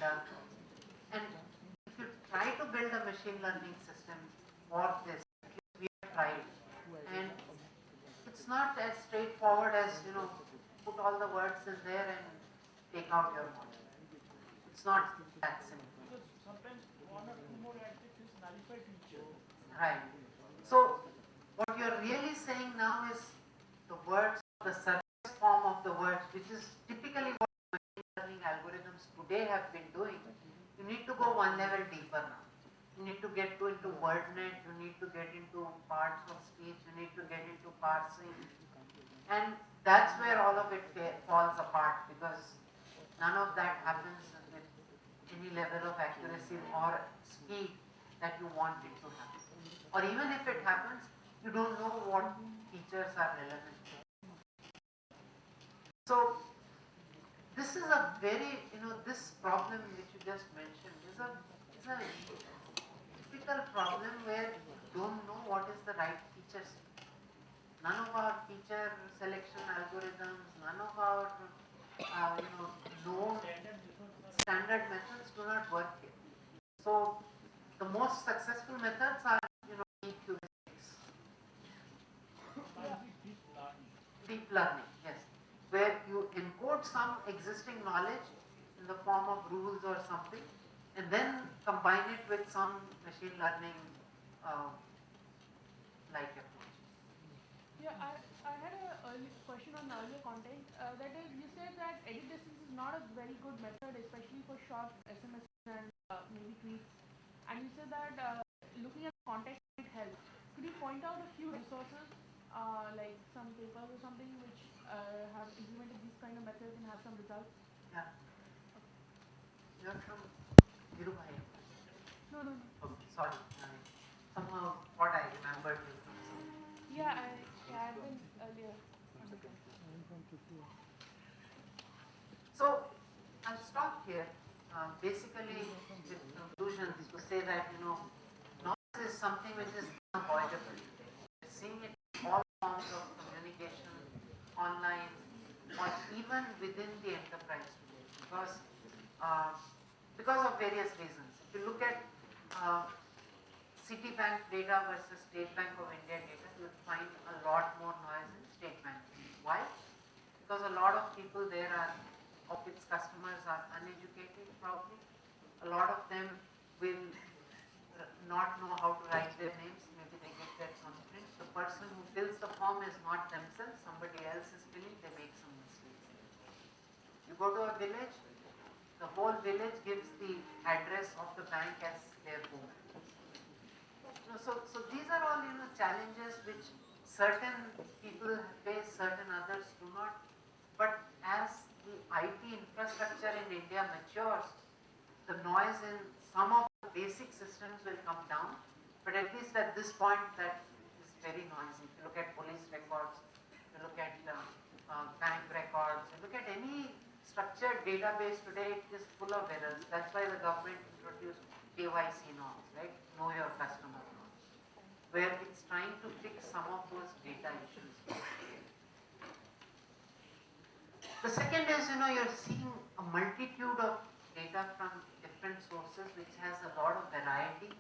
data. And if you try to build a machine learning system for this, we have tried, and it's not as straightforward as, put all the words in there and take out your model. It's not that simple. Because sometimes one or two more adjectives nullify feature. Right. So what you're really saying now is the words, the surface form of the words, which is typically what machine learning algorithms today have been doing. You need to go one level deeper now. You need to get into wordnet, you need to get into parts of speech, you need to get into parsing. And that's where all of it falls apart, because none of that happens with any level of accuracy or speed that you want it to happen. Or even if it happens, you don't know what features are relevant. So this is a very, this problem which you just mentioned is a typical problem where you don't know what is the right feature set. None of our feature selection algorithms, none of our known standard methods do not work here. So the most successful methods are deep heuristics. Deep learning, yes, where you encode some existing knowledge in the form of rules or something, and then combine it with some machine learning like approach. Yeah, I had a question on earlier content. That is, you said that edit distance is not a very good method, especially for short SMS and maybe tweets. And you said that looking at the context might help. Could you point out a few resources, like some papers or something, which have implemented these kind of methods and have some results? Yeah. You're from Dhirubhai? No. Okay, sorry. Somehow what I remembered you from something. Yeah, I've been earlier. So I'll stop here. Basically, with conclusions to say that noise is something which is unavoidable today. We're seeing it in all forms of communication, online, or even within the enterprise today, because of various reasons. If you look at Citibank data versus State Bank of India data, you will find a lot more noise in State Bank. Why? Because a lot of people there of its customers are uneducated probably. A lot of them will not know how to write their names. Maybe they get their thumbprint. The person who fills the form is not themselves. Somebody else is filling. They make some mistakes. You go to a village. The whole village gives the address of the bank as their home. So these are all challenges which certain people face, certain others do not. But as the IT infrastructure in India matures, the noise in some of the basic systems will come down. But at least at this point, that is very noisy. If you look at police records, if you look at bank records, if you look at any structured database today, it is full of errors. That's why the government introduced KYC norms, right? Know your customer norms, where it's trying to fix some of those data issues. The second is, you're seeing a multitude of data from different sources, which has a lot of variety.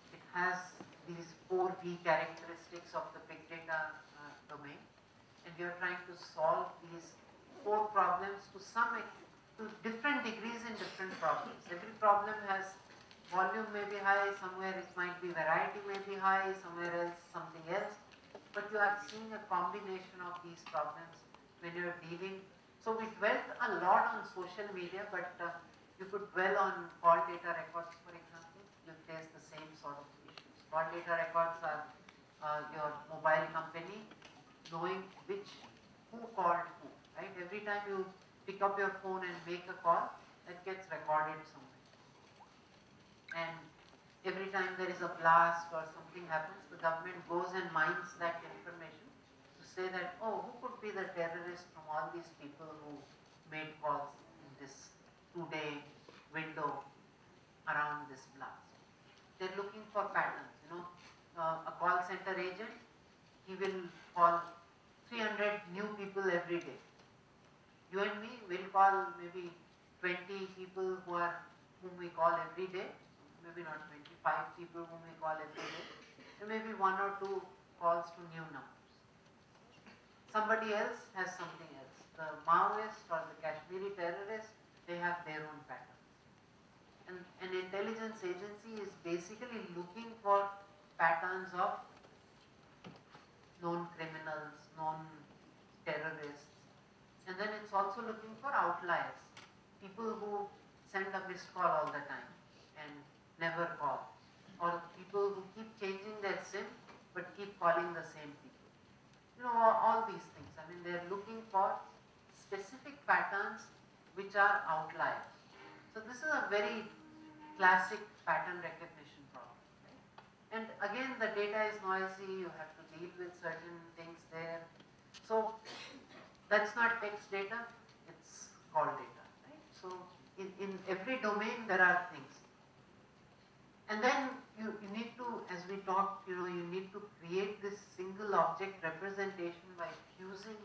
It has these 4V characteristics of the big data domain, and we are trying to solve these 4 problems to different degrees in different problems. Every problem has volume may be high, somewhere it might be variety may be high, somewhere else something else, but you are seeing a combination of these problems when you're dealing. So we dwelt a lot on social media, but you could dwell on call data records, for example. You face the same sort of issues. Call data records are your mobile company knowing who called who, right? Every time you pick up your phone and make a call, that gets recorded somewhere. And every time there is a blast or something happens, the government goes and mines that information to say that, oh, who could be the terrorist from all these people who made calls in this 2-day window around this blast. They're looking for patterns. A call center agent, he will call 300 new people every day. You and me will call maybe 20 people who we call every day, maybe not 25 people whom we call every day, there may be 1 or 2 calls to new numbers. Somebody else has something else. The Maoist or the Kashmiri terrorist, they have their own patterns. And an intelligence agency is basically looking for patterns of known criminals, known terrorists, and then it's also looking for outliers, people who send a missed call all the time and never call, or people who keep changing their SIM but keep calling the same people. You know, all these things. I mean, they're looking for specific patterns which are outliers. So this is a very classic pattern recognition problem. Right? And again, the data is noisy, you have to deal with certain things there. So that's not text data, it's call data. Right? So in every domain there are things. And then you need to, as we talked, you need to create this single object representation by fusing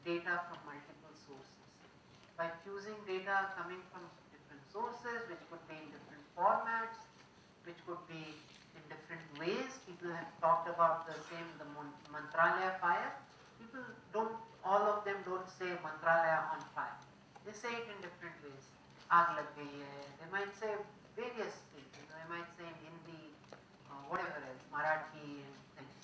data from multiple sources. By fusing data coming from different sources, which could be in different formats, which could be in different ways. People have talked about the Mantralaya fire. People don't, all of them don't say Mantralaya on fire. They say it in different ways. Aag lag gayi hai. They might say various things. They might say in Hindi, whatever else, Marathi and things.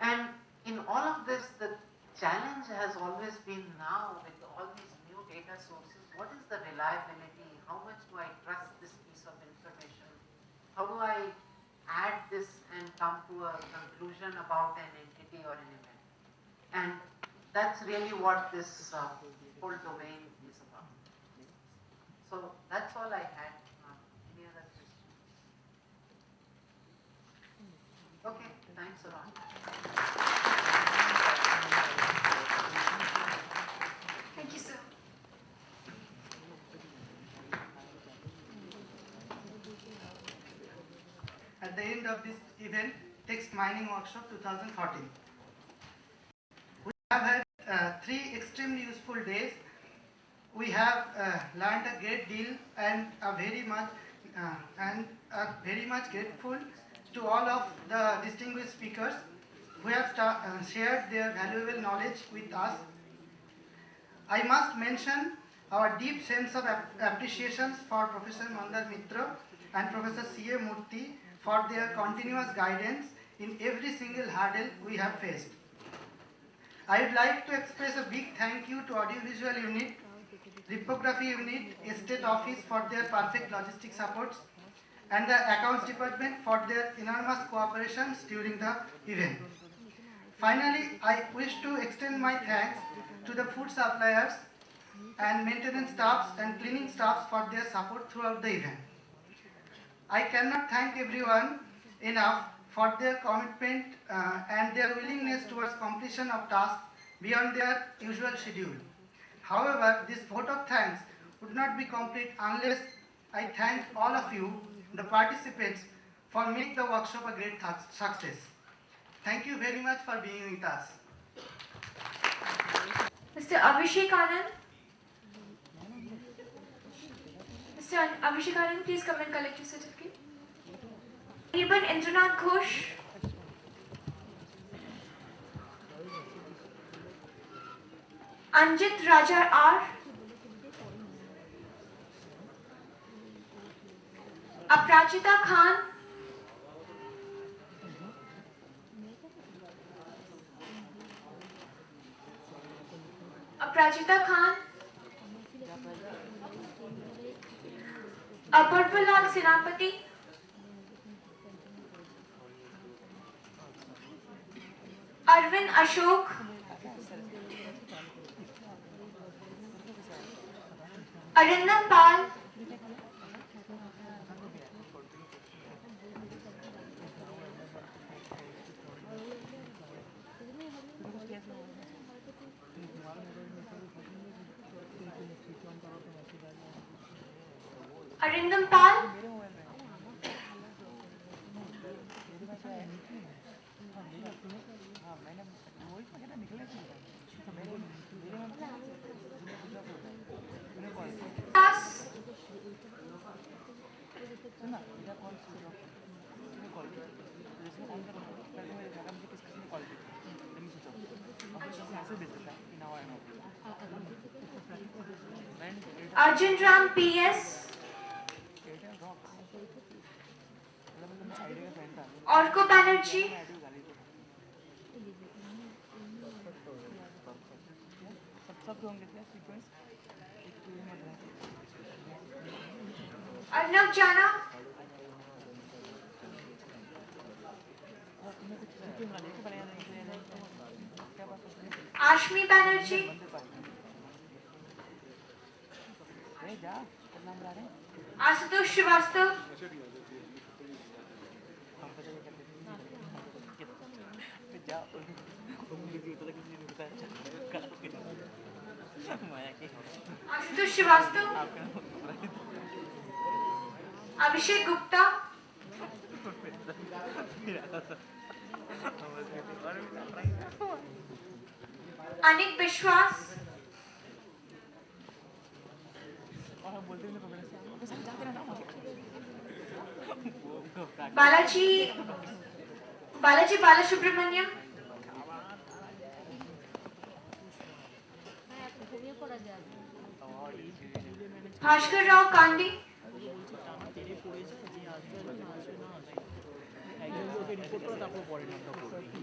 And in all of this, the challenge has always been now with all these new data sources, what is the reliability? How much do I trust this piece of information? How do I add this and come to a conclusion about an entity or an event? And that's really what this whole domain is about. So that's all I had. Any other questions? Okay, thanks a lot. Thank you, sir. At the end of this event, Text Mining Workshop 2014. We have had 3 extremely useful days. We have learned a great deal and are very much grateful to all of the distinguished speakers who have shared their valuable knowledge with us. I must mention our deep sense of appreciation for Professor Mandar Mitra and Professor C.A. Murthy for their continuous guidance in every single hurdle we have faced. I would like to express a big thank you to Audiovisual Unit, Reprography Unit, Estate Office for their perfect logistic supports, and the Accounts Department for their enormous cooperations during the event. Finally, I wish to extend my thanks to the food suppliers and maintenance staffs and cleaning staffs for their support throughout the event. I cannot thank everyone enough for their commitment and their willingness towards completion of tasks beyond their usual schedule. However, this vote of thanks would not be complete unless I thank all of you, the participants, for making the workshop a great success. Thank you very much for being with us. Mr. Abhishek Anand. Mr. Abhishek Anand, please come and collect your certificate. Riban Indranath Ghosh. Anjit Raja R. Aprajita Khan. Aprajita Khan. Apurpalal Senapati. Arvind Ashok. Arindam Pal. Arindam Pal. Das. ना मेरा call switch off किसने call किया तो जैसे मैं on करूँगा पहले मेरे दिखाएगा मुझे किसने कॉल की देन मैं स्विच ऑफ और फिर जैसे मैसेज भेज देता है कि now I am of Arjun Ram PS Airtel rocks मतलब मेरा आईडिया का फ्रेंड था Orko Banerjee मैं आईडिया गाली को सब जो होंगे क्या सीक्वेंस एक टू में मत Arnav Jana तुम्हें कुछ सीक्वेंस बना लिया क्या बना क्या बात है Ashmi Banerjee बंदे पास नहीं जा कितना नंबर आ रहे हैं Ashutosh Srivastava हम पता ये करते फिर जा किसी को किसी ने बताया माया की Ashutosh Srivastava आपका Abhishek Gupta Anik Bishwas और हम बोलते हैं ओके सर जाते रहना Balaji Balasubramaniam Bhaskar Rao Kandi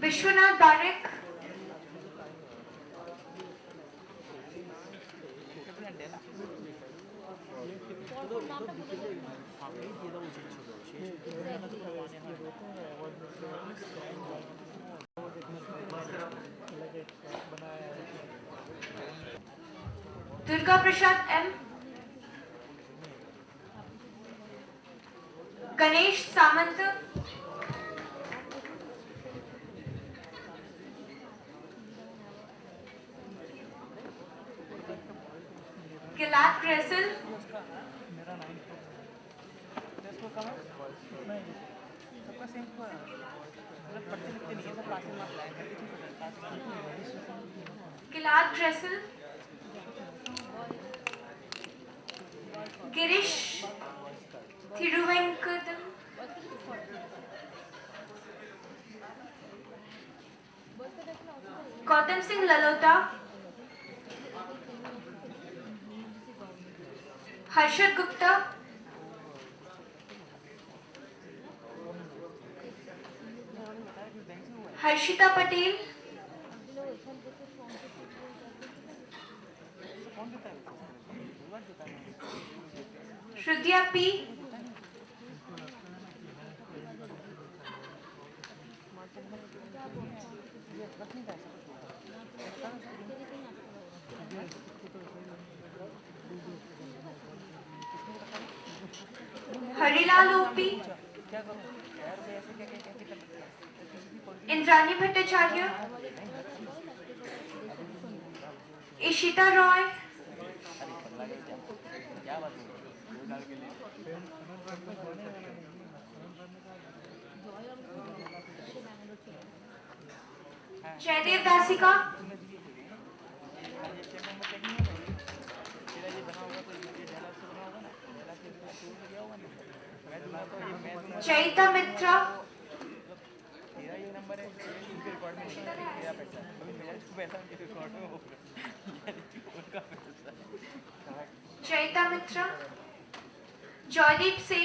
Vishwanath Barak Durga Prasad M Ganesh Samant Gilad Gressel मेरा 9 इसको कम है सबका सेम मतलब पढ़ते लिखते नहीं है सब पास में मार्क्स लाए करते ठीक है पास में Gilad Gressel Girish Thiruvenkadam Gautam Singh Lalota Harshad Gupta Harshita Patel Shrutia P Harilal OP Indrani Bhattacharya Ishita Roy Jaidev Dasika Chaita Mitra तेरा ये नंबर है उनके रिकॉर्ड में नहीं है तेरा पैसा अभी मेरा पैसा उनके रिकॉर्ड में होगा उनका पैसा Chaita Mitra Joydeep Singh